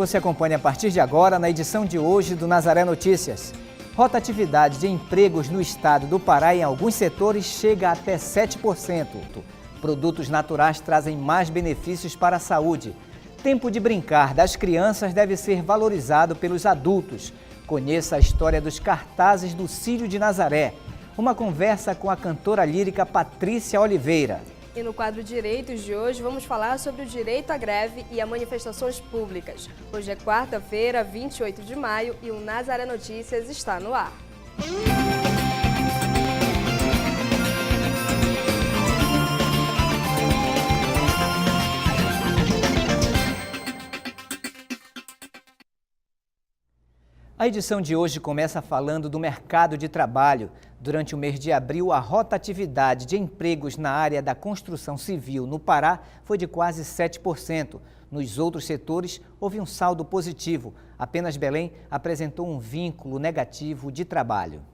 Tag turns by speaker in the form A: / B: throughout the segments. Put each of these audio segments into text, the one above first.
A: Você acompanha a partir de agora na edição de hoje do Nazaré Notícias. Rotatividade de empregos no estado do Pará em alguns setores chega até 7%. Produtos naturais trazem mais benefícios para a saúde. Tempo de brincar das crianças deve ser valorizado pelos adultos. Conheça a história dos cartazes do Círio de Nazaré. Uma conversa com a cantora lírica Patrícia Oliveira.
B: E no quadro Direitos de hoje, vamos falar sobre o direito à greve e a manifestações públicas. Hoje é quarta-feira, 28 de maio, e o Nazaré Notícias está no ar.
A: A edição de hoje começa falando do mercado de trabalho. Durante o mês de abril, a rotatividade de empregos na área da construção civil no Pará foi de quase 7%. Nos outros setores, houve um saldo positivo. Apenas Belém apresentou um vínculo negativo de trabalho.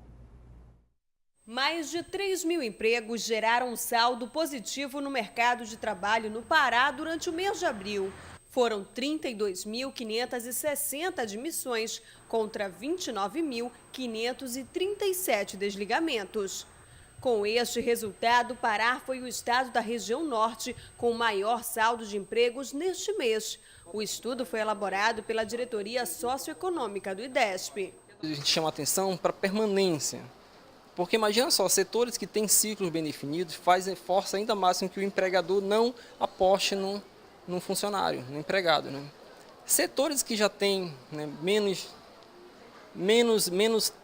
C: Mais de 3 mil empregos geraram um saldo positivo no mercado de trabalho no Pará durante o mês de abril. Foram 32.560 admissões contra 29.537 desligamentos. Com este resultado, o Pará foi o estado da região norte com o maior saldo de empregos neste mês. O estudo foi elaborado pela Diretoria Socioeconômica do IDESP.
D: A gente chama atenção para a permanência, porque imagina só, setores que têm ciclos bem definidos força ainda mais com que o empregador não aposte num funcionário, no empregado, né? Setores que já têm, né, menos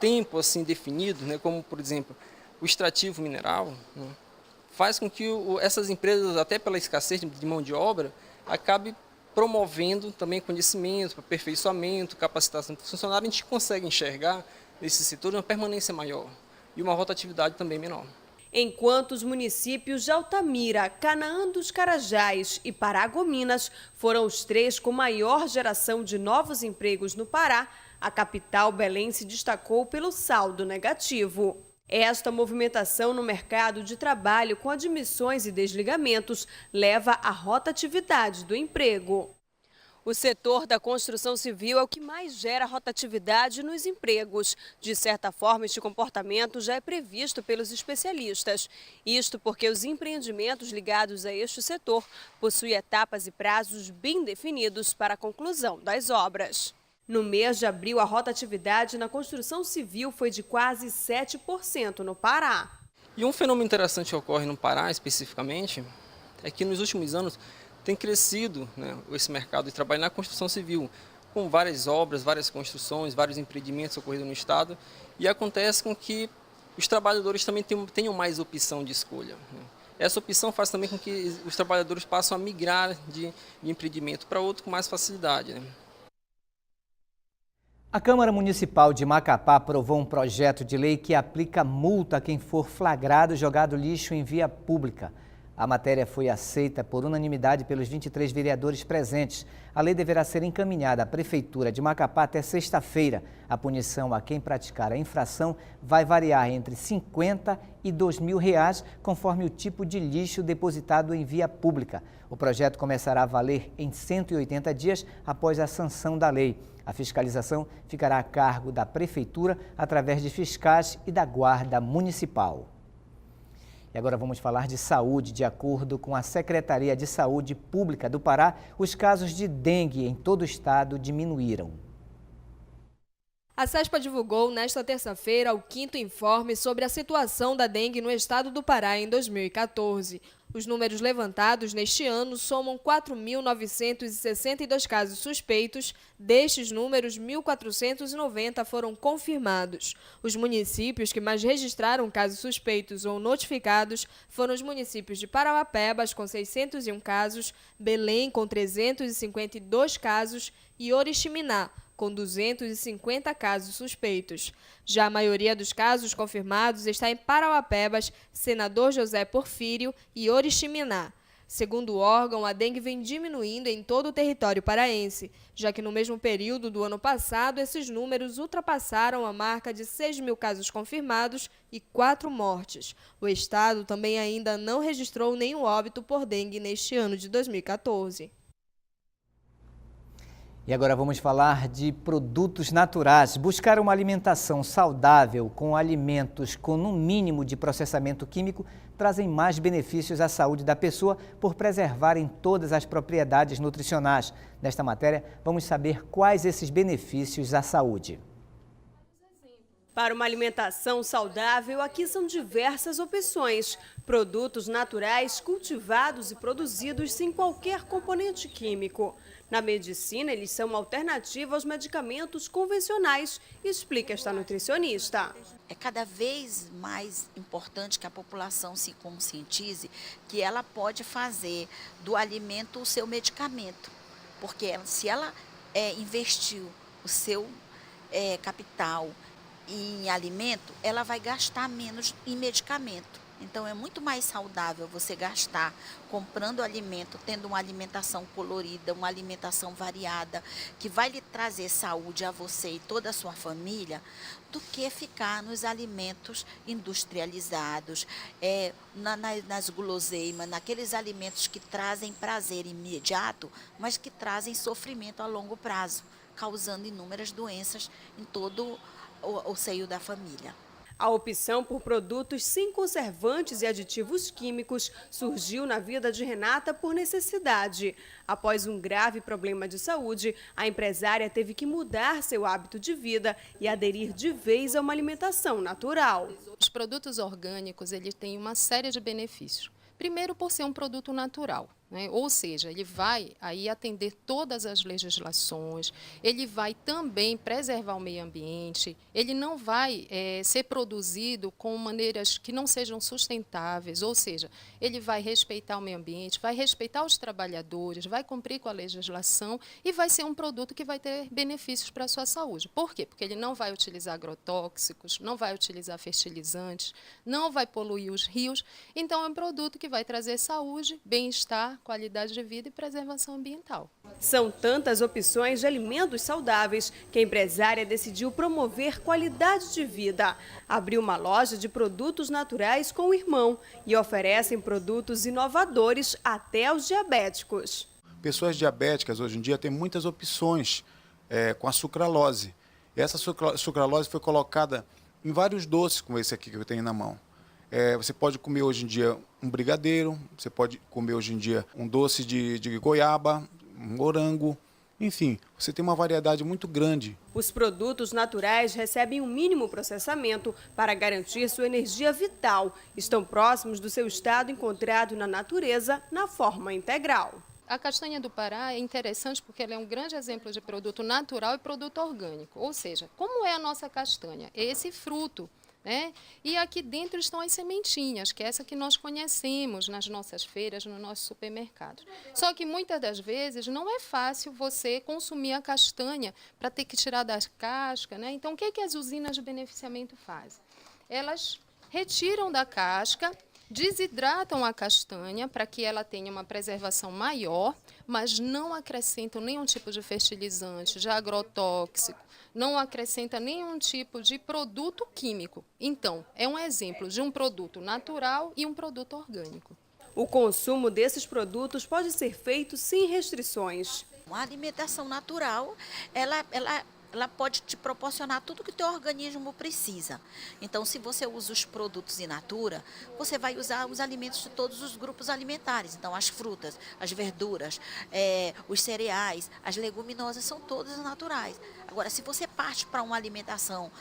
D: tempo assim definido, né, como por exemplo o extrativo mineral, né, faz com que essas empresas, até pela escassez de mão de obra, acabe promovendo também conhecimento, aperfeiçoamento, capacitação do funcionário. A gente consegue enxergar nesse setor uma permanência maior e uma rotatividade também menor.
C: Enquanto os municípios de Altamira, Canaã dos Carajás e Paragominas foram os três com maior geração de novos empregos no Pará, a capital Belém se destacou pelo saldo negativo. Esta movimentação no mercado de trabalho com admissões e desligamentos leva à rotatividade do emprego. O setor da construção civil é o que mais gera rotatividade nos empregos. De certa forma, este comportamento já é previsto pelos especialistas. Isto porque os empreendimentos ligados a este setor possuem etapas e prazos bem definidos para a conclusão das obras. No mês de abril, a rotatividade na construção civil foi de quase 7% no Pará.
D: E um fenômeno interessante que ocorre no Pará, especificamente, é que nos últimos anos tem crescido, né, esse mercado de trabalho na construção civil, com várias obras, várias construções, vários empreendimentos ocorridos no estado, e acontece com que os trabalhadores também tenham mais opção de escolha, né. Essa opção faz também com que os trabalhadores passem a migrar de empreendimento para outro com mais facilidade, né.
A: A Câmara Municipal de Macapá aprovou um projeto de lei que aplica multa a quem for flagrado jogado lixo em via pública. A matéria foi aceita por unanimidade pelos 23 vereadores presentes. A lei deverá ser encaminhada à Prefeitura de Macapá até sexta-feira. A punição a quem praticar a infração vai variar entre R$ 50 e R$ 2.000, conforme o tipo de lixo depositado em via pública. O projeto começará a valer em 180 dias após a sanção da lei. A fiscalização ficará a cargo da Prefeitura através de fiscais e da Guarda Municipal. E agora vamos falar de saúde. De acordo com a Secretaria de Saúde Pública do Pará, os casos de dengue em todo o estado diminuíram.
B: A CESPA divulgou nesta terça-feira o 5º informe sobre a situação da dengue no estado do Pará em 2014. Os números levantados neste ano somam 4.962 casos suspeitos. Destes números, 1.490 foram confirmados. Os municípios que mais registraram casos suspeitos ou notificados foram os municípios de Parauapebas, com 601 casos, Belém, com 352 casos e Oriximiná, com 250 casos suspeitos. Já a maioria dos casos confirmados está em Parauapebas, Senador José Porfírio e Oriximiná. Segundo o órgão, a dengue vem diminuindo em todo o território paraense, já que no mesmo período do ano passado, esses números ultrapassaram a marca de 6.000 casos confirmados e 4 mortes. O estado também ainda não registrou nenhum óbito por dengue neste ano de 2014.
A: E agora vamos falar de produtos naturais. Buscar uma alimentação saudável com alimentos com no mínimo de processamento químico trazem mais benefícios à saúde da pessoa por preservarem todas as propriedades nutricionais. Nesta matéria, vamos saber quais esses benefícios à saúde.
C: Para uma alimentação saudável, aqui são diversas opções. Produtos naturais cultivados e produzidos sem qualquer componente químico. Na medicina, eles são uma alternativa aos medicamentos convencionais, explica esta nutricionista.
E: É cada vez mais importante que a população se conscientize que ela pode fazer do alimento o seu medicamento. Porque se ela investiu o seu capital em alimento, ela vai gastar menos em medicamento. Então, é muito mais saudável você gastar comprando alimento, tendo uma alimentação colorida, uma alimentação variada, que vai lhe trazer saúde a você e toda a sua família, do que ficar nos alimentos industrializados, nas guloseimas, naqueles alimentos que trazem prazer imediato, mas que trazem sofrimento a longo prazo, causando inúmeras doenças em todo o seio da família.
C: A opção por produtos sem conservantes e aditivos químicos surgiu na vida de Renata por necessidade. Após um grave problema de saúde, a empresária teve que mudar seu hábito de vida e aderir de vez a uma alimentação natural.
F: Os produtos orgânicos, eles têm uma série de benefícios. Primeiro, por ser um produto natural, né? Ou seja, ele vai aí atender todas as legislações, ele vai também preservar o meio ambiente, ele não vai ser produzido com maneiras que não sejam sustentáveis, ou seja, ele vai respeitar o meio ambiente, vai respeitar os trabalhadores, vai cumprir com a legislação e vai ser um produto que vai ter benefícios para a sua saúde. Por quê? Porque ele não vai utilizar agrotóxicos, não vai utilizar fertilizantes, não vai poluir os rios, então é um produto que vai trazer saúde, bem-estar, qualidade de vida e preservação ambiental.
C: São tantas opções de alimentos saudáveis que a empresária decidiu promover qualidade de vida. Abriu uma loja de produtos naturais com o irmão e oferecem produtos inovadores até aos diabéticos.
G: Pessoas diabéticas hoje em dia têm muitas opções com a sucralose. Essa sucralose foi colocada em vários doces, como esse aqui que eu tenho na mão. Você pode comer hoje em dia um brigadeiro, você pode comer hoje em dia um doce de goiaba, um morango, enfim, você tem uma variedade muito grande.
C: Os produtos naturais recebem um mínimo processamento para garantir sua energia vital. Estão próximos do seu estado encontrado na natureza, na forma integral.
F: A castanha do Pará é interessante porque ela é um grande exemplo de produto natural e produto orgânico. Ou seja, como é a nossa castanha? É esse fruto. E aqui dentro estão as sementinhas, que é essa que nós conhecemos nas nossas feiras, no nosso supermercado. Só que muitas das vezes não é fácil você consumir a castanha para ter que tirar da casca. Então, o que as usinas de beneficiamento fazem? Elas retiram da casca, desidratam a castanha para que ela tenha uma preservação maior, mas não acrescentam nenhum tipo de fertilizante, de agrotóxico, não acrescenta nenhum tipo de produto químico. Então, é um exemplo de um produto natural e um produto orgânico.
C: O consumo desses produtos pode ser feito sem restrições.
E: Uma alimentação natural, ela pode te proporcionar tudo que o teu organismo precisa. Então, se você usa os produtos in natura, você vai usar os alimentos de todos os grupos alimentares. Então, as frutas, as verduras, os cereais, as leguminosas são todas naturais. Agora, se você parte para uma alimentação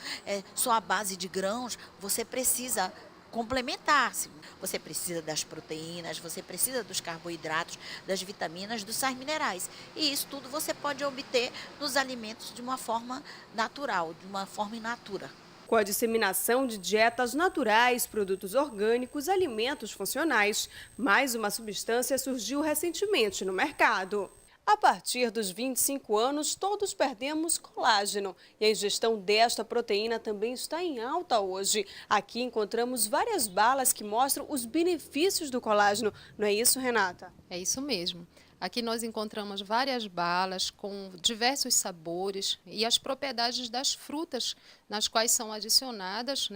E: só à base de grãos, você precisa complementar-se. Você precisa das proteínas, você precisa dos carboidratos, das vitaminas, dos sais minerais. E isso tudo você pode obter nos alimentos de uma forma natural, de uma forma in natura.
C: Com a disseminação de dietas naturais, produtos orgânicos, alimentos funcionais, mais uma substância surgiu recentemente no mercado. A partir dos 25 anos, todos perdemos colágeno e a ingestão desta proteína também está em alta hoje. Aqui encontramos várias balas que mostram os benefícios do colágeno. Não é isso, Renata?
F: É isso mesmo. Aqui nós encontramos várias balas com diversos sabores e as propriedades das frutas nas quais são adicionadas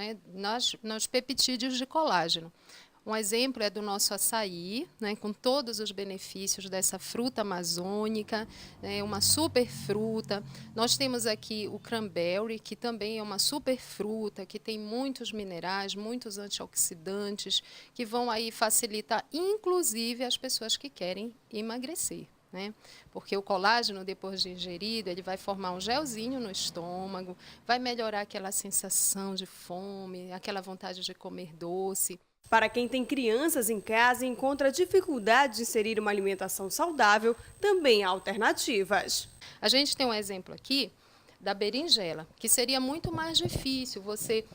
F: nos peptídeos de colágeno. Um exemplo é do nosso açaí, né, com todos os benefícios dessa fruta amazônica, né, uma super fruta. Nós temos aqui o cranberry, que também é uma super fruta, que tem muitos minerais, muitos antioxidantes, que vão aí facilitar, inclusive, as pessoas que querem emagrecer. Né? Porque o colágeno, depois de ingerido, ele vai formar um gelzinho no estômago, vai melhorar aquela sensação de fome, aquela vontade de comer doce.
C: Para quem tem crianças em casa e encontra dificuldade de inserir uma alimentação saudável, também há alternativas.
F: A gente tem um exemplo aqui da berinjela, que seria muito mais difícil você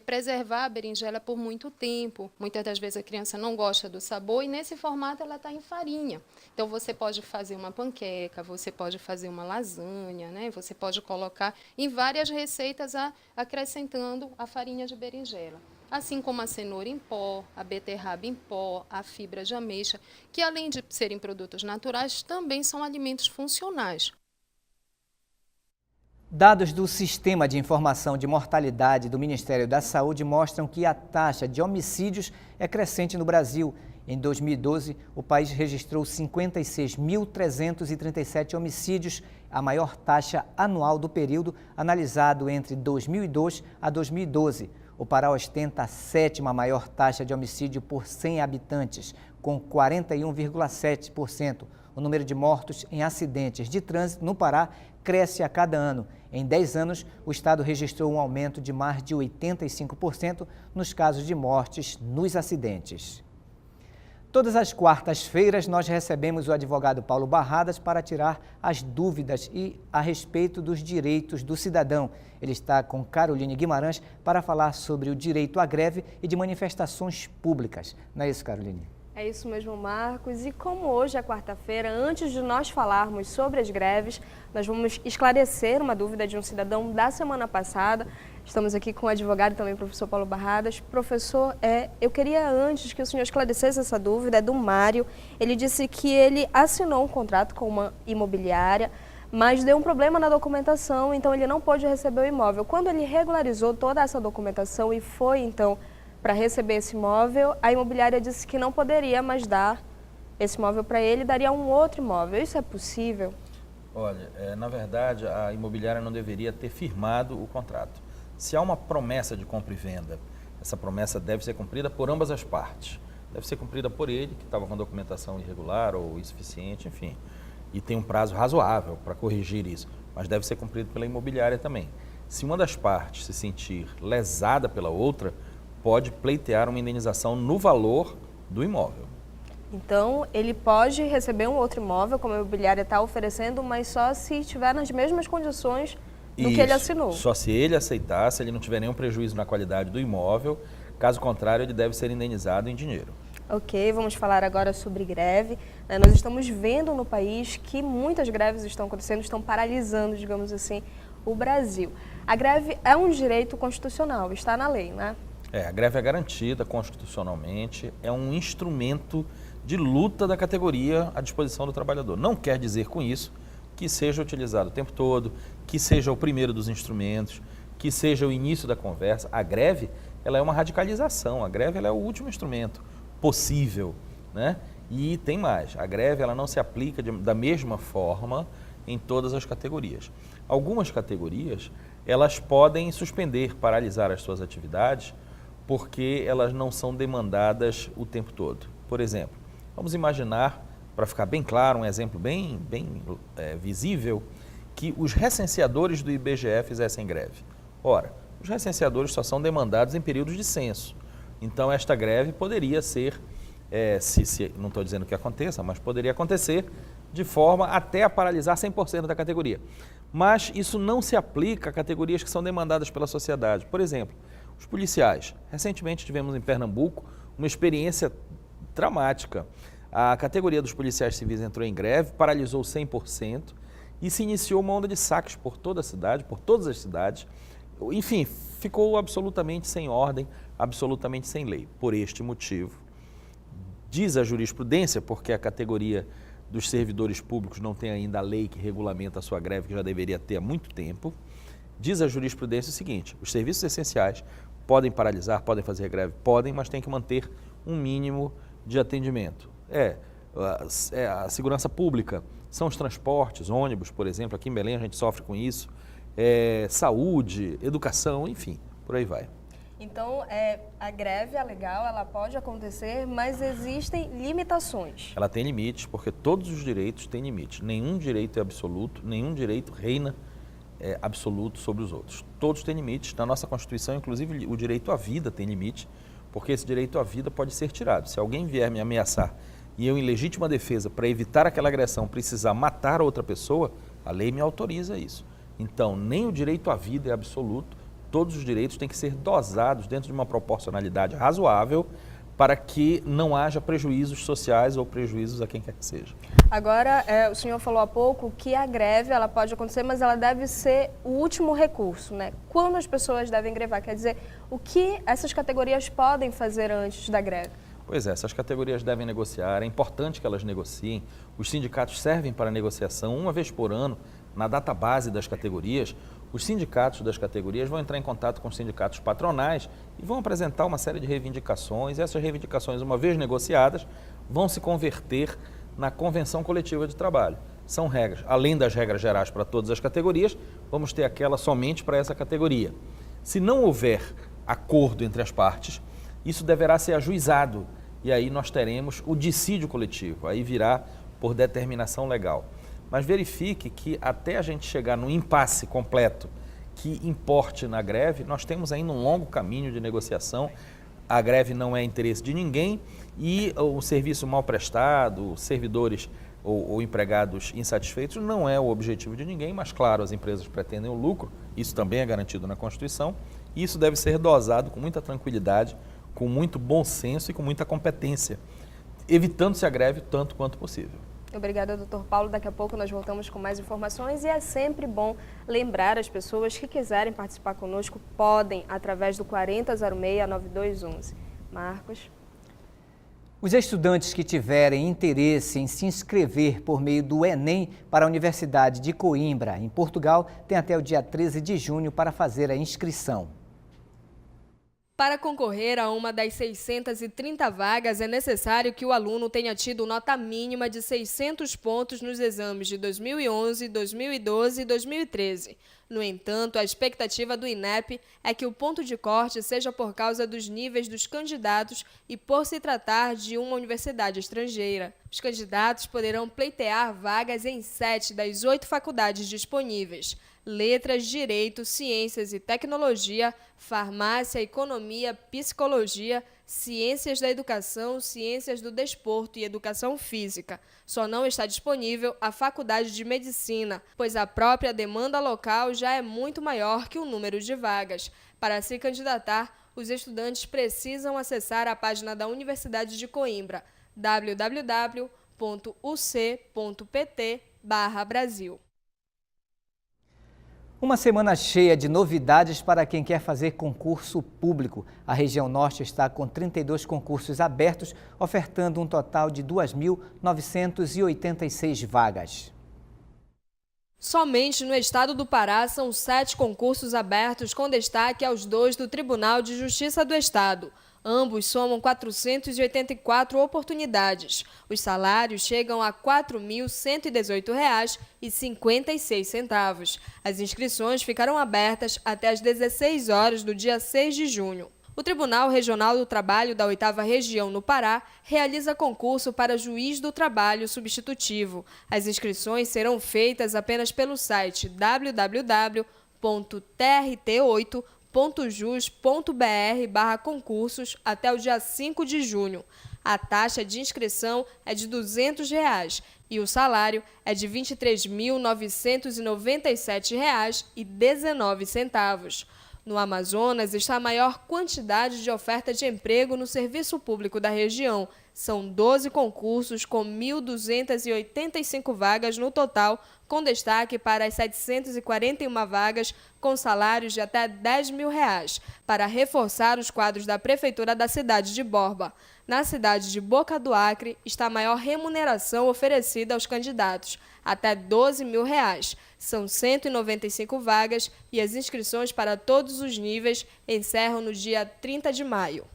F: preservar a berinjela por muito tempo. Muitas das vezes a criança não gosta do sabor e nesse formato ela está em farinha. Então você pode fazer uma panqueca, você pode fazer uma lasanha, né? Você pode colocar em várias receitas acrescentando a farinha de berinjela. Assim como a cenoura em pó, a beterraba em pó, a fibra de ameixa, que além de serem produtos naturais, também são alimentos funcionais.
A: Dados do Sistema de Informação de Mortalidade do Ministério da Saúde mostram que a taxa de homicídios é crescente no Brasil. Em 2012, o país registrou 56.337 homicídios, a maior taxa anual do período analisado entre 2002 a 2012. O Pará ostenta a 7ª maior taxa de homicídio por 100 habitantes, com 41,7%. O número de mortos em acidentes de trânsito no Pará cresce a cada ano. Em 10 anos, o estado registrou um aumento de mais de 85% nos casos de mortes nos acidentes. Todas as quartas-feiras, nós recebemos o advogado Paulo Barradas para tirar as dúvidas a respeito dos direitos do cidadão. Ele está com Caroline Guimarães para falar sobre o direito à greve e de manifestações públicas. Não é isso, Caroline?
H: É isso mesmo, Marcos. E como hoje é quarta-feira, antes de nós falarmos sobre as greves, nós vamos esclarecer uma dúvida de um cidadão da semana passada. Estamos aqui com o advogado e também o professor Paulo Barradas. Professor, eu queria antes que o senhor esclarecesse essa dúvida, é do Mário. Ele disse que ele assinou um contrato com uma imobiliária, mas deu um problema na documentação, então ele não pôde receber o imóvel. Quando ele regularizou toda essa documentação e foi, então, para receber esse imóvel, a imobiliária disse que não poderia mais dar esse imóvel para ele, daria um outro imóvel. Isso é possível?
I: Olha, na verdade, a imobiliária não deveria ter firmado o contrato. Se há uma promessa de compra e venda, essa promessa deve ser cumprida por ambas as partes. Deve ser cumprida por ele, que estava com documentação irregular ou insuficiente, enfim. E tem um prazo razoável para corrigir isso, mas deve ser cumprido pela imobiliária também. Se uma das partes se sentir lesada pela outra, pode pleitear uma indenização no valor do imóvel.
H: Então, ele pode receber um outro imóvel, como a imobiliária está oferecendo, mas só se estiver nas mesmas condições do que ele assinou.
I: Só se ele aceitar, se ele não tiver nenhum prejuízo na qualidade do imóvel, caso contrário, ele deve ser indenizado em dinheiro.
H: Ok, vamos falar agora sobre greve. Nós estamos vendo no país que muitas greves estão acontecendo, estão paralisando, digamos assim, o Brasil. A greve é um direito constitucional, está na lei, né?
I: A greve é garantida constitucionalmente, é um instrumento de luta da categoria à disposição do trabalhador. Não quer dizer com isso que seja utilizado o tempo todo, que seja o primeiro dos instrumentos, que seja o início da conversa. A greve, ela é uma radicalização, a greve ela é o último instrumento possível, né? E tem mais, a greve ela não se aplica da mesma forma em todas as categorias. Algumas categorias, elas podem suspender, paralisar as suas atividades, porque elas não são demandadas o tempo todo. Por exemplo, vamos imaginar, para ficar bem claro, um exemplo bem visível, que os recenseadores do IBGE fizessem greve. Ora, os recenseadores só são demandados em períodos de censo. Então, esta greve poderia ser, não estou dizendo que aconteça, mas poderia acontecer de forma até a paralisar 100% da categoria. Mas isso não se aplica a categorias que são demandadas pela sociedade. Por exemplo, os policiais. Recentemente tivemos em Pernambuco uma experiência dramática. A categoria dos policiais civis entrou em greve, paralisou 100% e se iniciou uma onda de saques por toda a cidade, por todas as cidades. Enfim, ficou absolutamente sem ordem, absolutamente sem lei. Por este motivo, diz a jurisprudência, porque a categoria dos servidores públicos não tem ainda a lei que regulamenta a sua greve, que já deveria ter há muito tempo, diz a jurisprudência o seguinte: os serviços essenciais podem paralisar, podem fazer greve, podem, mas tem que manter um mínimo de atendimento. A segurança pública, são os transportes, ônibus, por exemplo, aqui em Belém a gente sofre com isso, saúde, educação, enfim, por aí vai.
H: Então, a greve é legal, ela pode acontecer, mas existem limitações.
I: Ela tem limites, porque todos os direitos têm limites. Nenhum direito é absoluto, nenhum direito reina absoluto sobre os outros. Todos têm limites. Na nossa Constituição, inclusive, o direito à vida tem limite, porque esse direito à vida pode ser tirado. Se alguém vier me ameaçar e eu, em legítima defesa, para evitar aquela agressão, precisar matar outra pessoa, a lei me autoriza isso. Então, nem o direito à vida é absoluto, todos os direitos têm que ser dosados dentro de uma proporcionalidade razoável para que não haja prejuízos sociais ou prejuízos a quem quer que seja.
H: Agora, o senhor falou há pouco que a greve ela pode acontecer, mas ela deve ser o último recurso, né? Quando as pessoas devem grevar? Quer dizer, o que essas categorias podem fazer antes da greve?
I: Pois é, essas categorias devem negociar, é importante que elas negociem. Os sindicatos servem para negociação uma vez por ano, na data base das categorias. Os sindicatos das categorias vão entrar em contato com os sindicatos patronais e vão apresentar uma série de reivindicações. Essas reivindicações, uma vez negociadas, vão se converter na convenção coletiva de trabalho. São regras, além das regras gerais para todas as categorias, vamos ter aquela somente para essa categoria. Se não houver acordo entre as partes, isso deverá ser ajuizado e aí nós teremos o dissídio coletivo, aí virá por determinação legal. Mas verifique que até a gente chegar no impasse completo que importe na greve, nós temos ainda um longo caminho de negociação. A greve não é interesse de ninguém e o serviço mal prestado, servidores ou empregados insatisfeitos não é o objetivo de ninguém, mas claro, as empresas pretendem o lucro, isso também é garantido na Constituição, e isso deve ser dosado com muita tranquilidade, com muito bom senso e com muita competência, evitando-se a greve tanto quanto possível.
H: Obrigada, doutor Paulo. Daqui a pouco nós voltamos com mais informações e é sempre bom lembrar as pessoas que quiserem participar conosco, podem, através do 4006-9211. Marcos.
A: Os estudantes que tiverem interesse em se inscrever por meio do Enem para a Universidade de Coimbra, em Portugal, têm até o dia 13 de junho para fazer a inscrição.
B: Para concorrer a uma das 630 vagas, é necessário que o aluno tenha tido nota mínima de 600 pontos nos exames de 2011, 2012 e 2013. No entanto, a expectativa do INEP é que o ponto de corte seja por causa dos níveis dos candidatos e por se tratar de uma universidade estrangeira. Os candidatos poderão pleitear vagas em 7 das 8 faculdades disponíveis: Letras, Direito, Ciências e Tecnologia, Farmácia, Economia, Psicologia, Ciências da Educação, Ciências do Desporto e Educação Física. Só não está disponível a Faculdade de Medicina, pois a própria demanda local já é muito maior que o número de vagas. Para se candidatar, os estudantes precisam acessar a página da Universidade de Coimbra, www.uc.pt/Brasil.
A: Uma semana cheia de novidades para quem quer fazer concurso público. A região norte está com 32 concursos abertos, ofertando um total de 2.986 vagas.
B: Somente no estado do Pará são 7 concursos abertos, com destaque aos 2 do Tribunal de Justiça do Estado. Ambos somam 484 oportunidades. Os salários chegam a R$ 4.118,56. As inscrições ficarão abertas até às 16 horas do dia 6 de junho. O Tribunal Regional do Trabalho da 8ª Região no Pará realiza concurso para juiz do trabalho substitutivo. As inscrições serão feitas apenas pelo site www.trt8.jus.br/concursos até o dia 5 de junho. A taxa de inscrição é de R$ 200 e o salário é de R$ 23.997,19. No Amazonas está a maior quantidade de oferta de emprego no serviço público da região. São 12 concursos com 1.285 vagas no total, com destaque para as 741 vagas com salários de até R$ 10.000, para reforçar os quadros da Prefeitura da cidade de Borba. Na cidade de Boca do Acre está a maior remuneração oferecida aos candidatos, até R$ 12.000. São 195 vagas e as inscrições para todos os níveis encerram no dia 30 de maio.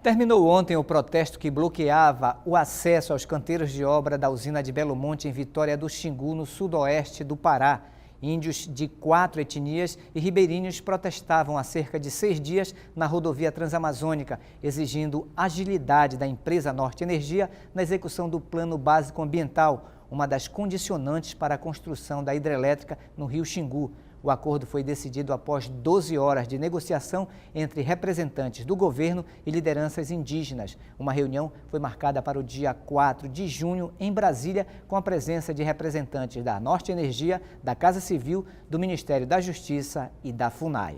A: Terminou ontem o protesto que bloqueava o acesso aos canteiros de obra da usina de Belo Monte, em Vitória do Xingu, no sudoeste do Pará. Índios de 4 etnias e ribeirinhos protestavam há cerca de 6 dias na rodovia transamazônica, exigindo agilidade da empresa Norte Energia na execução do Plano Básico Ambiental, uma das condicionantes para a construção da hidrelétrica no rio Xingu. O acordo foi decidido após 12 horas de negociação entre representantes do governo e lideranças indígenas. Uma reunião foi marcada para o dia 4 de junho em Brasília, com a presença de representantes da Norte Energia, da Casa Civil, do Ministério da Justiça e da FUNAI.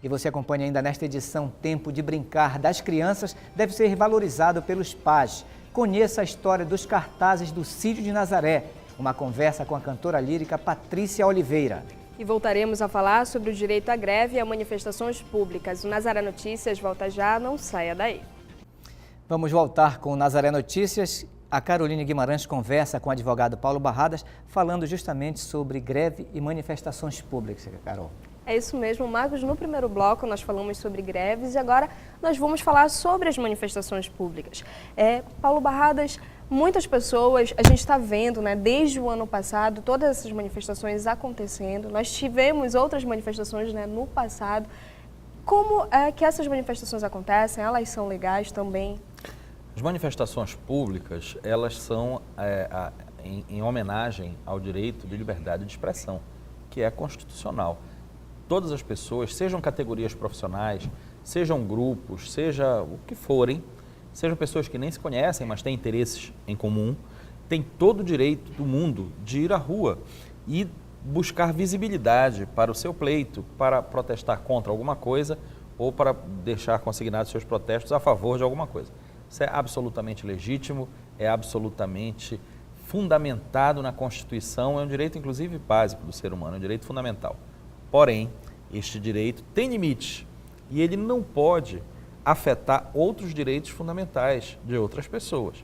A: E você acompanha ainda nesta edição Tempo de Brincar das Crianças deve ser valorizado pelos pais. Conheça a história dos cartazes do Círio de Nazaré. Uma conversa com a cantora lírica Patrícia Oliveira.
H: E voltaremos a falar sobre o direito à greve e a manifestações públicas. O Nazaré Notícias volta já, não saia daí.
A: Vamos voltar com o Nazaré Notícias. A Caroline Guimarães conversa com o advogado Paulo Barradas, falando justamente sobre greve e manifestações públicas, Carol.
H: É isso mesmo, Marcos. No primeiro bloco nós falamos sobre greves e agora nós vamos falar sobre as manifestações públicas. Paulo Barradas, muitas pessoas, a gente está vendo, né, desde o ano passado, todas essas manifestações acontecendo. Nós tivemos outras manifestações, né, no passado. Como é que essas manifestações acontecem? Elas são legais também?
I: As manifestações públicas, elas são em homenagem ao direito de liberdade de expressão, que é constitucional. Todas as pessoas, sejam categorias profissionais, sejam grupos, seja o que forem, sejam pessoas que nem se conhecem, mas têm interesses em comum, têm todo o direito do mundo de ir à rua e buscar visibilidade para o seu pleito, para protestar contra alguma coisa ou para deixar consignados seus protestos a favor de alguma coisa. Isso é absolutamente legítimo, é absolutamente fundamentado na Constituição, é um direito inclusive básico do ser humano, é um direito fundamental. Porém, este direito tem limites e ele não pode afetar outros direitos fundamentais de outras pessoas.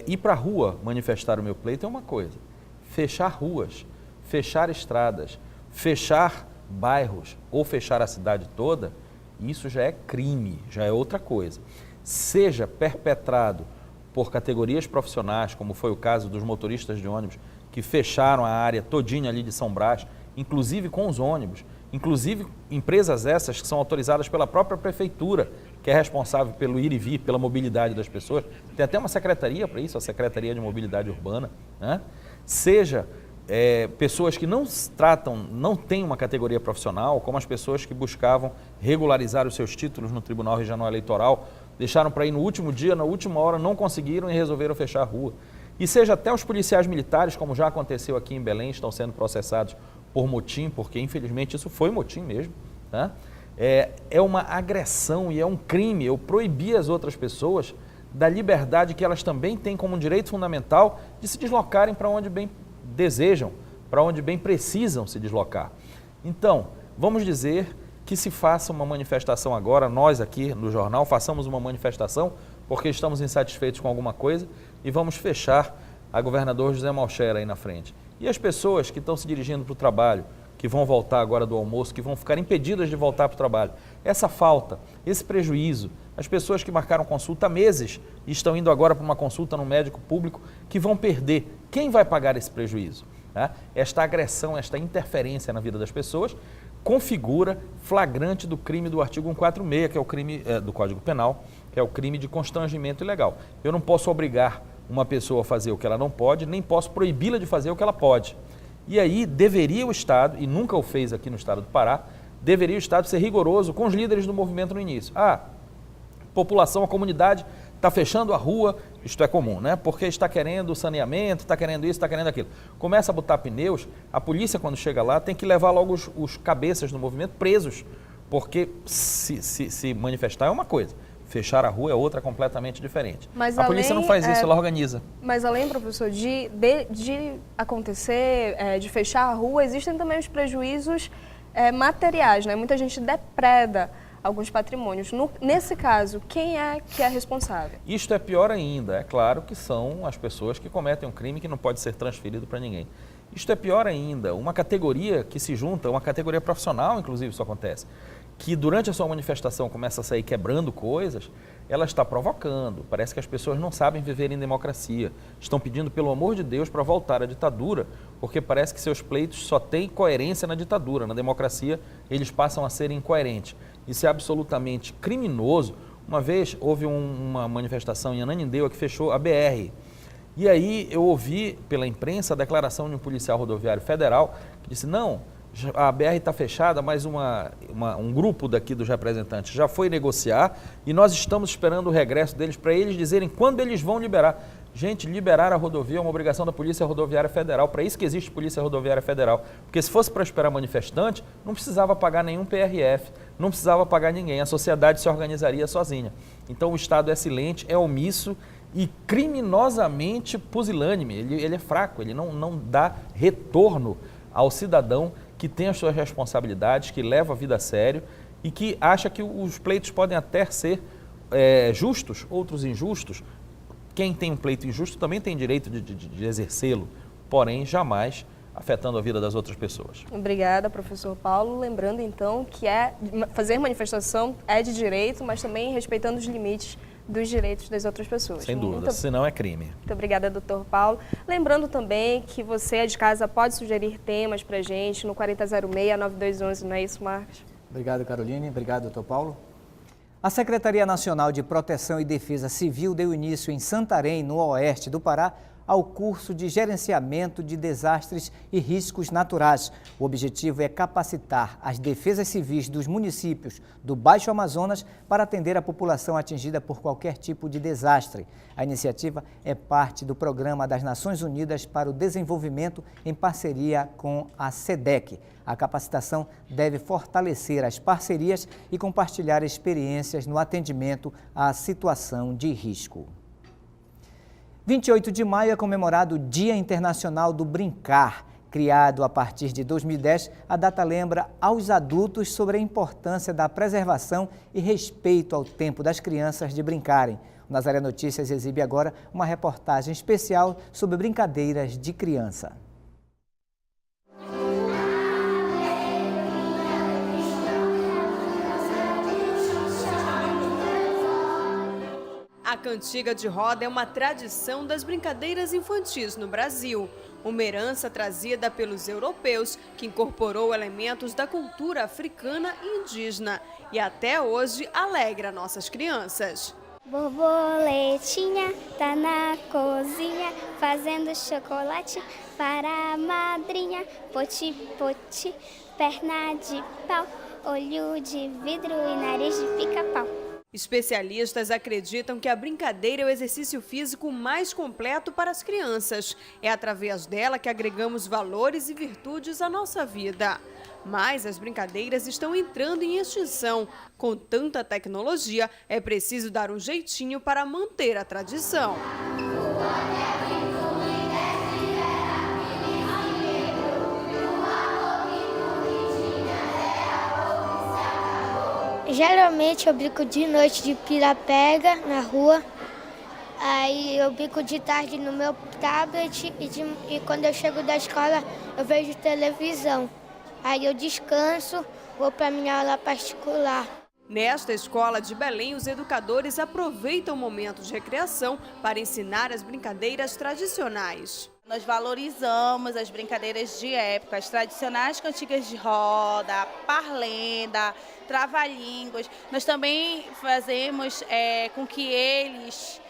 I: Ir para a rua manifestar o meu pleito é uma coisa, fechar ruas, fechar estradas, fechar bairros ou fechar a cidade toda, isso já é crime, já é outra coisa. Seja perpetrado por categorias profissionais, como foi o caso dos motoristas de ônibus, que fecharam a área todinha ali de São Brás, inclusive com os ônibus, inclusive empresas essas que são autorizadas pela própria prefeitura, que é responsável pelo ir e vir, pela mobilidade das pessoas. Tem até uma secretaria para isso, a Secretaria de Mobilidade Urbana, né? Seja pessoas que não têm uma categoria profissional, como as pessoas que buscavam regularizar os seus títulos no Tribunal Regional Eleitoral, deixaram para ir no último dia, na última hora, não conseguiram e resolveram fechar a rua. E seja até os policiais militares, como já aconteceu aqui em Belém, estão sendo processados por motim, porque infelizmente isso foi motim mesmo, né? É uma agressão e é um crime eu proibir as outras pessoas da liberdade que elas também têm como um direito fundamental de se deslocarem para onde bem desejam, para onde bem precisam se deslocar. Então, vamos dizer que se faça uma manifestação agora, nós aqui no jornal façamos uma manifestação porque estamos insatisfeitos com alguma coisa e vamos fechar a governador José Malcher aí na frente. E as pessoas que estão se dirigindo para o trabalho, que vão voltar agora do almoço, que vão ficar impedidas de voltar para o trabalho, essa falta, esse prejuízo, as pessoas que marcaram consulta há meses e estão indo agora para uma consulta no médico público, que vão perder, quem vai pagar esse prejuízo? Né? Esta agressão, esta interferência na vida das pessoas, configura flagrante do crime do artigo 146, que é o crime do Código Penal, que é o crime de constrangimento ilegal. Eu não posso obrigar uma pessoa a fazer o que ela não pode, nem posso proibi-la de fazer o que ela pode. E aí deveria o Estado, e nunca o fez aqui no Estado do Pará, deveria o Estado ser rigoroso com os líderes do movimento no início. A população, a comunidade está fechando a rua, isto é comum, né? Porque está querendo saneamento, está querendo isso, está querendo aquilo. Começa a botar pneus, a polícia quando chega lá tem que levar logo os cabeças do movimento presos, porque se manifestar é uma coisa. Fechar a rua é outra completamente diferente.
H: Mas
I: a polícia não faz isso, ela organiza.
H: Mas além, professor, de acontecer, de fechar a rua, existem também os prejuízos materiais, né? Muita gente depreda alguns patrimônios. Nesse caso, quem é que é responsável?
I: Isto é pior ainda. É claro que são as pessoas que cometem um crime que não pode ser transferido para ninguém. Isto é pior ainda. Uma categoria que se junta, uma categoria profissional, inclusive, isso acontece. que durante a sua manifestação começa a sair quebrando coisas, ela está provocando. Parece que as pessoas não sabem viver em democracia. Estão pedindo, pelo amor de Deus, para voltar à ditadura, porque parece que seus pleitos só têm coerência na ditadura. Na democracia, eles passam a ser incoerentes. Isso é absolutamente criminoso. Uma vez houve uma manifestação em Ananindeua que fechou a BR. E aí eu ouvi pela imprensa a declaração de um policial rodoviário federal que disse, não, a BR está fechada, mas um grupo daqui dos representantes já foi negociar e nós estamos esperando o regresso deles para eles dizerem quando eles vão liberar. Gente, liberar a rodovia é uma obrigação da Polícia Rodoviária Federal, para isso que existe Polícia Rodoviária Federal. Porque se fosse para esperar manifestante, não precisava pagar nenhum PRF, não precisava pagar ninguém, a sociedade se organizaria sozinha. Então o Estado é silente, é omisso e criminosamente pusilânime, ele é fraco, ele não dá retorno ao cidadão que tem as suas responsabilidades, que leva a vida a sério e que acha que os pleitos podem até ser justos, outros injustos. Quem tem um pleito injusto também tem direito de exercê-lo, porém jamais afetando a vida das outras pessoas.
H: Obrigada, professor Paulo. Lembrando então que fazer manifestação é de direito, mas também respeitando os limites dos direitos das outras pessoas.
I: Sem dúvida, senão é crime.
H: Muito obrigada, doutor Paulo. Lembrando também que você de casa pode sugerir temas para a gente no 4006-9211, não é isso, Marcos?
A: Obrigado, Caroline. Obrigado, doutor Paulo. A Secretaria Nacional de Proteção e Defesa Civil deu início em Santarém, no oeste do Pará, ao curso de gerenciamento de desastres e riscos naturais. O objetivo é capacitar as defesas civis dos municípios do Baixo Amazonas para atender a população atingida por qualquer tipo de desastre. A iniciativa é parte do Programa das Nações Unidas para o Desenvolvimento em parceria com a SEDEC. A capacitação deve fortalecer as parcerias e compartilhar experiências no atendimento à situação de risco. 28 de maio é comemorado o Dia Internacional do Brincar. Criado a partir de 2010, a data lembra aos adultos sobre a importância da preservação e respeito ao tempo das crianças de brincarem. O Nazaré Notícias exibe agora uma reportagem especial sobre brincadeiras de criança.
C: A cantiga de roda é uma tradição das brincadeiras infantis no Brasil. Uma herança trazida pelos europeus, que incorporou elementos da cultura africana e indígena. E até hoje alegra nossas crianças.
J: Borboletinha tá na cozinha, fazendo chocolate para a madrinha. Poti, poti, perna de pau, olho de vidro e nariz de pica-pau.
C: Especialistas acreditam que a brincadeira é o exercício físico mais completo para as crianças. É através dela que agregamos valores e virtudes à nossa vida. Mas as brincadeiras estão entrando em extinção. Com tanta tecnologia, é preciso dar um jeitinho para manter a tradição.
J: Geralmente eu brinco de noite de pira-pega na rua, aí eu brinco de tarde no meu tablet e quando eu chego da escola eu vejo televisão. Aí eu descanso, vou para minha aula particular.
C: Nesta escola de Belém, os educadores aproveitam o momento de recreação para ensinar as brincadeiras tradicionais.
K: Nós valorizamos as brincadeiras de época, as tradicionais cantigas de roda, parlenda, trava-línguas. Nós também fazemos com que eles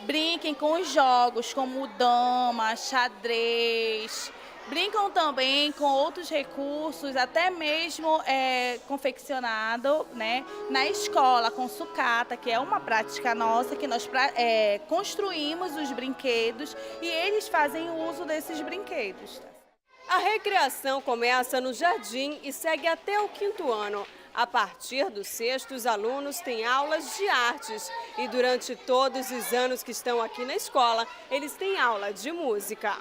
K: brinquem com os jogos como dama, xadrez. Brincam também com outros recursos, até mesmo confeccionado, né, na escola, com sucata, que é uma prática nossa, que nós construímos os brinquedos e eles fazem uso desses brinquedos.
C: A recreação começa no jardim e segue até o 5º ano. A partir do 6º, os alunos têm aulas de artes e durante todos os anos que estão aqui na escola, eles têm aula de música.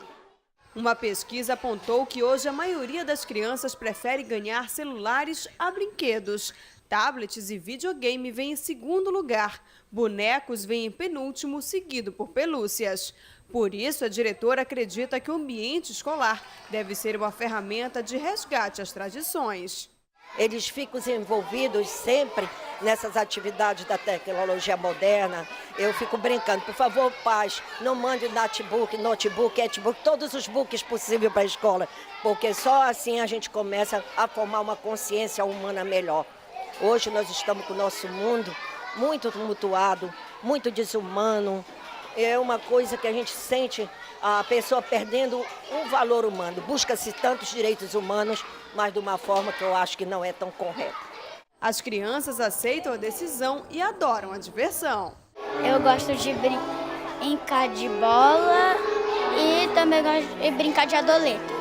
C: Uma pesquisa apontou que hoje a maioria das crianças prefere ganhar celulares a brinquedos. Tablets e videogame vêm em segundo lugar. Bonecos vêm em penúltimo, seguido por pelúcias. Por isso, a diretora acredita que o ambiente escolar deve ser uma ferramenta de resgate às tradições.
L: Eles ficam envolvidos sempre nessas atividades da tecnologia moderna. Eu fico brincando, por favor, pais, não mande notebook, todos os books possíveis para a escola, porque só assim a gente começa a formar uma consciência humana melhor. Hoje nós estamos com o nosso mundo muito tumultuado, muito desumano. É uma coisa que a gente sente a pessoa perdendo o valor humano. Busca-se tantos direitos humanos, mas de uma forma que eu acho que não é tão correta.
C: As crianças aceitam a decisão e adoram a diversão.
J: Eu gosto de brincar de bola e também gosto de brincar de adolescente.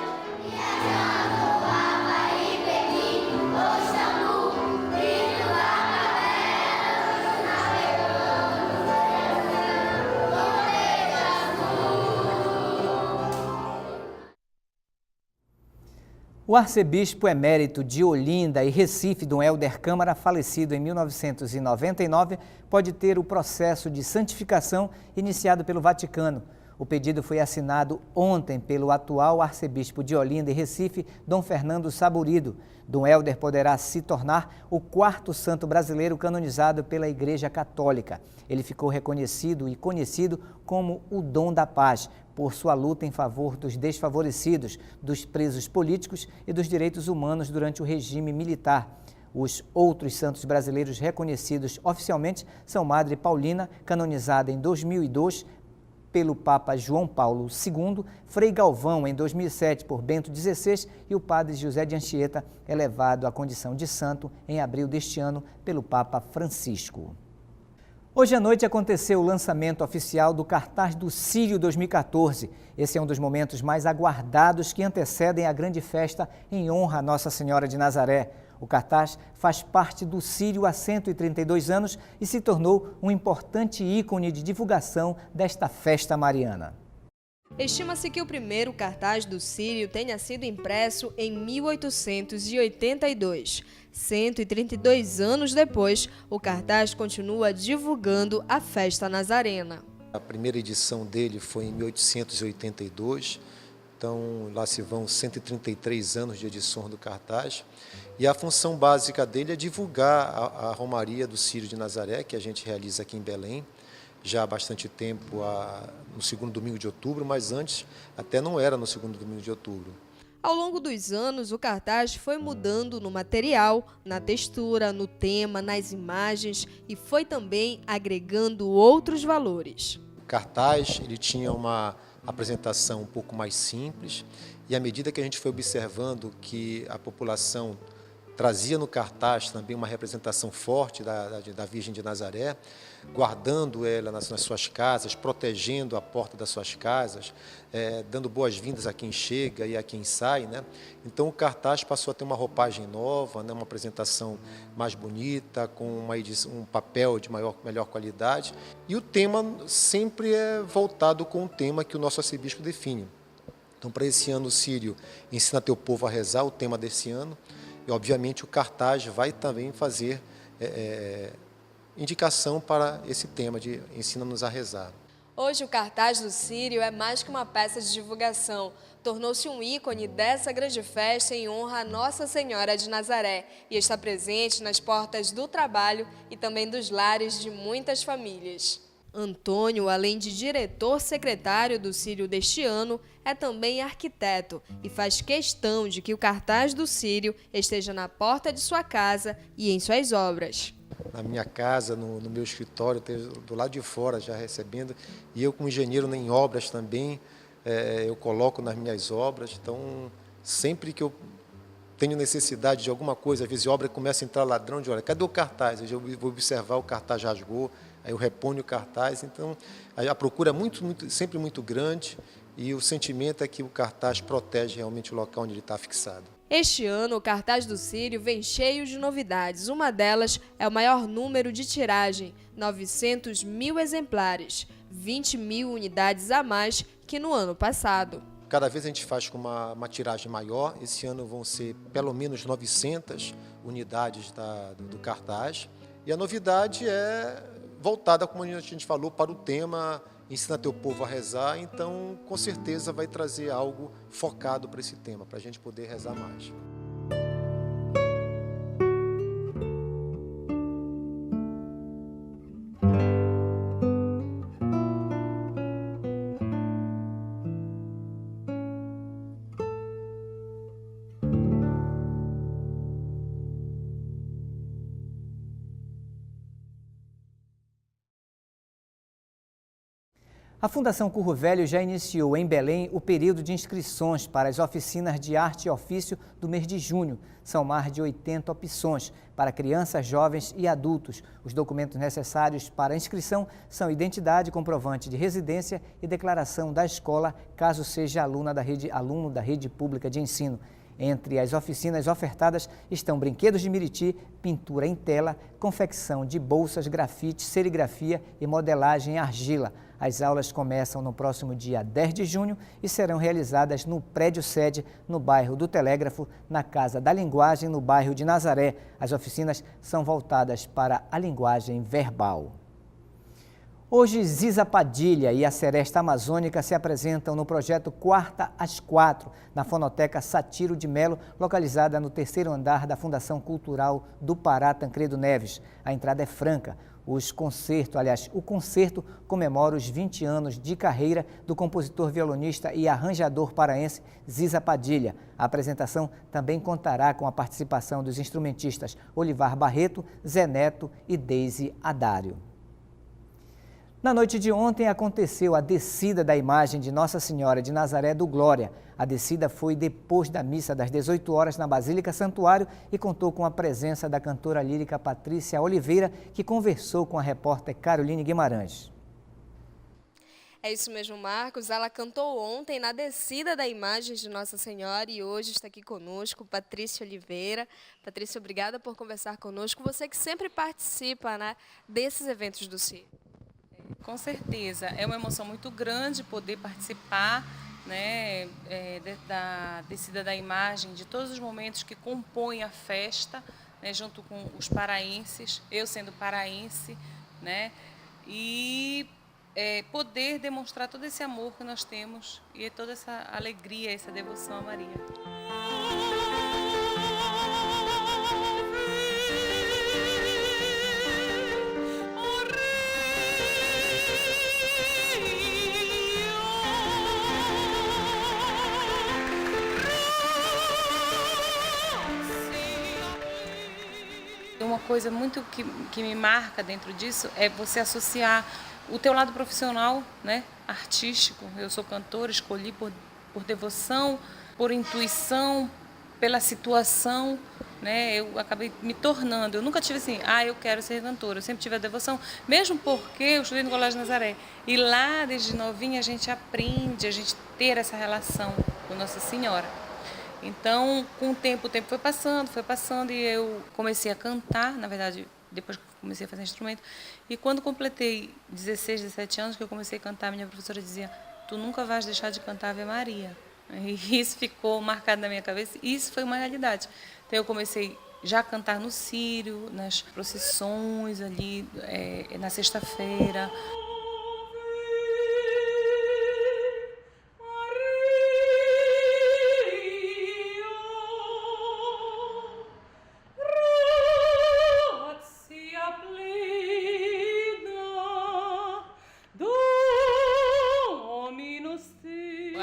A: O arcebispo emérito de Olinda e Recife, Dom Helder Câmara, falecido em 1999, pode ter o processo de santificação iniciado pelo Vaticano. O pedido foi assinado ontem pelo atual arcebispo de Olinda e Recife, Dom Fernando Saburido. Dom Helder poderá se tornar o 4º santo brasileiro canonizado pela Igreja Católica. Ele ficou reconhecido e conhecido como o Dom da Paz, por sua luta em favor dos desfavorecidos, dos presos políticos e dos direitos humanos durante o regime militar. Os outros santos brasileiros reconhecidos oficialmente são Madre Paulina, canonizada em 2002 pelo Papa João Paulo II, Frei Galvão em 2007 por Bento XVI e o Padre José de Anchieta, elevado à condição de santo em abril deste ano pelo Papa Francisco. Hoje à noite aconteceu o lançamento oficial do cartaz do Círio 2014. Esse é um dos momentos mais aguardados que antecedem a grande festa em honra a Nossa Senhora de Nazaré. O cartaz faz parte do Círio há 132 anos e se tornou um importante ícone de divulgação desta festa mariana.
B: Estima-se que o primeiro cartaz do Círio tenha sido impresso em 1882. 132 anos depois, o cartaz continua divulgando a festa nazarena.
M: A primeira edição dele foi em 1882, então lá se vão 133 anos de edição do cartaz. E a função básica dele é divulgar a Romaria do Círio de Nazaré, que a gente realiza aqui em Belém, já há bastante tempo, no segundo domingo de outubro, mas antes até não era no segundo domingo de outubro.
B: Ao longo dos anos, o cartaz foi mudando no material, na textura, no tema, nas imagens e foi também agregando outros valores.
M: O cartaz ele tinha uma apresentação um pouco mais simples e à medida que a gente foi observando que a população trazia no cartaz também uma representação forte da Virgem de Nazaré, guardando ela nas suas casas, protegendo a porta das suas casas, dando boas-vindas a quem chega e a quem sai, né? Então o cartaz passou a ter uma roupagem nova, né? Uma apresentação mais bonita, com um papel de melhor qualidade. E o tema sempre é voltado com o tema que o nosso arcebispo define. Então, para esse ano, o Círio ensina teu povo a rezar, o tema desse ano. E, obviamente, o cartaz vai também fazer indicação para esse tema de ensina-nos a rezar.
B: Hoje, o cartaz do Círio é mais que uma peça de divulgação. Tornou-se um ícone dessa grande festa em honra a Nossa Senhora de Nazaré e está presente nas portas do trabalho e também dos lares de muitas famílias. Antônio, além de diretor-secretário do Círio deste ano, é também arquiteto e faz questão de que o cartaz do Círio esteja na porta de sua casa e em suas obras.
M: Na minha casa, no meu escritório, do lado de fora já recebendo, e eu como engenheiro em obras também, eu coloco nas minhas obras, então sempre que eu tenho necessidade de alguma coisa, às vezes a obra começa a entrar ladrão de olha, cadê o cartaz? Eu vou observar, o cartaz rasgou, aí eu reponho o cartaz, então a procura é sempre muito grande e o sentimento é que o cartaz protege realmente o local onde ele está fixado.
B: Este ano, o cartaz do Círio vem cheio de novidades. Uma delas é o maior número de tiragem, 900.000 exemplares, 20.000 unidades a mais que no ano passado.
M: Cada vez a gente faz com uma tiragem maior, esse ano vão ser pelo menos 900 unidades do cartaz. E a novidade é voltada, como a gente falou, para o tema Ensina teu povo a rezar, então com certeza vai trazer algo focado para esse tema, para a gente poder rezar mais.
A: A Fundação Curro Velho já iniciou em Belém o período de inscrições para as oficinas de arte e ofício do mês de junho. São mais de 80 opções para crianças, jovens e adultos. Os documentos necessários para a inscrição são identidade, comprovante de residência e declaração da escola, caso seja aluno da rede pública de ensino. Entre as oficinas ofertadas estão brinquedos de Miriti, pintura em tela, confecção de bolsas, grafite, serigrafia e modelagem em argila. As aulas começam no próximo dia 10 de junho e serão realizadas no prédio sede, no bairro do Telégrafo, na Casa da Linguagem, no bairro de Nazaré. As oficinas são voltadas para a linguagem verbal. Hoje, Ziza Padilha e a Seresta Amazônica se apresentam no projeto Quarta às 4, na Fonoteca Satiro de Melo, localizada no 3º andar da Fundação Cultural do Pará, Tancredo Neves. A entrada é franca. O concerto comemora os 20 anos de carreira do compositor, violonista e arranjador paraense Ziza Padilha. A apresentação também contará com a participação dos instrumentistas Olivar Barreto, Zé Neto e Deise Adário. Na noite de ontem aconteceu a descida da imagem de Nossa Senhora de Nazaré do Glória. A descida foi depois da missa das 18 horas na Basílica Santuário e contou com a presença da cantora lírica Patrícia Oliveira, que conversou com a repórter Caroline Guimarães.
B: É isso mesmo, Marcos. Ela cantou ontem na descida da imagem de Nossa Senhora e hoje está aqui conosco, Patrícia Oliveira. Patrícia, obrigada por conversar conosco. Você que sempre participa, né, desses eventos do circo.
N: Com certeza, é uma emoção muito grande poder participar, né, da descida da imagem, de todos os momentos que compõem a festa, né, junto com os paraenses, eu sendo paraense, né, e poder demonstrar todo esse amor que nós temos e toda essa alegria, essa devoção a Maria. Uma coisa muito que me marca dentro disso é você associar o teu lado profissional, né, artístico. Eu sou cantora, escolhi por devoção, por intuição, pela situação, né, eu acabei me tornando. Eu nunca tive assim, eu quero ser cantora. Eu sempre tive a devoção, mesmo porque eu estudei no Colégio Nazaré. E lá, desde novinha, a gente aprende, a gente ter essa relação com Nossa Senhora. Então, com o tempo foi passando e eu comecei a cantar, na verdade, depois que comecei a fazer instrumento. E quando completei 16, 17 anos, que eu comecei a cantar, minha professora dizia, tu nunca vais deixar de cantar Ave Maria. E isso ficou marcado na minha cabeça e isso foi uma realidade. Então, eu comecei já a cantar no círio, nas procissões ali, na sexta-feira.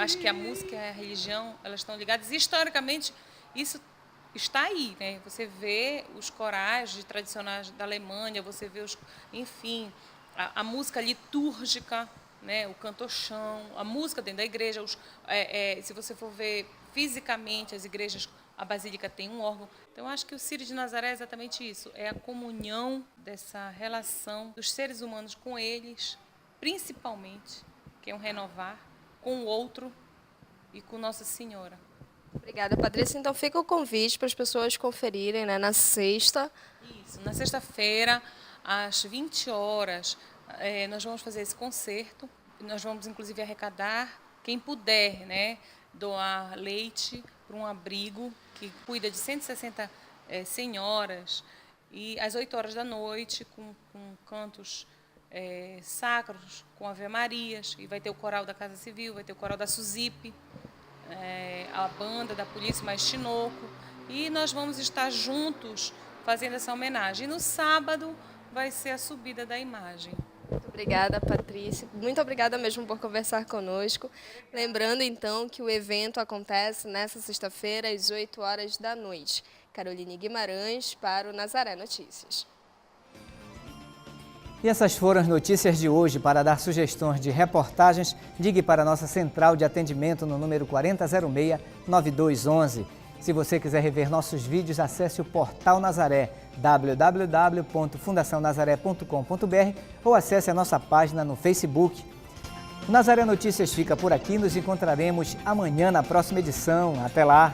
N: Acho que a música e a religião, elas estão ligadas. Historicamente, isso está aí, né? Você vê os corais tradicionais da Alemanha, você vê enfim, a música litúrgica, né? O canto-chão, a música dentro da igreja. Se você for ver fisicamente as igrejas, a basílica tem um órgão. Então, acho que o Círio de Nazaré é exatamente isso. É a comunhão dessa relação dos seres humanos com eles, principalmente, que é um renovar com o outro e com Nossa Senhora.
B: Obrigada, Patrícia. Então fica o convite para as pessoas conferirem, né, na sexta.
N: Isso, na sexta-feira, às 20 horas, nós vamos fazer esse concerto. Nós vamos, inclusive, arrecadar, quem puder, né, doar leite para um abrigo que cuida de 160 senhoras. E às 8 horas da noite, com cantos sacros, com Ave Marias, e vai ter o coral da Casa Civil, vai ter o coral da SUSIP, a banda da Polícia Mais Tinoco, e nós vamos estar juntos fazendo essa homenagem. E no sábado vai ser a subida da imagem.
B: Muito obrigada, Patrícia. Muito obrigada mesmo por conversar conosco. Lembrando, então, que o evento acontece nesta sexta-feira, às 8 horas da noite. Caroline Guimarães, para o Nazaré Notícias.
A: E essas foram as notícias de hoje. Para dar sugestões de reportagens, ligue para a nossa central de atendimento no número 4006-9211. Se você quiser rever nossos vídeos, acesse o Portal Nazaré, www.fundacionazaré.com.br ou acesse a nossa página no Facebook. O Nazaré Notícias fica por aqui, nos encontraremos amanhã na próxima edição. Até lá!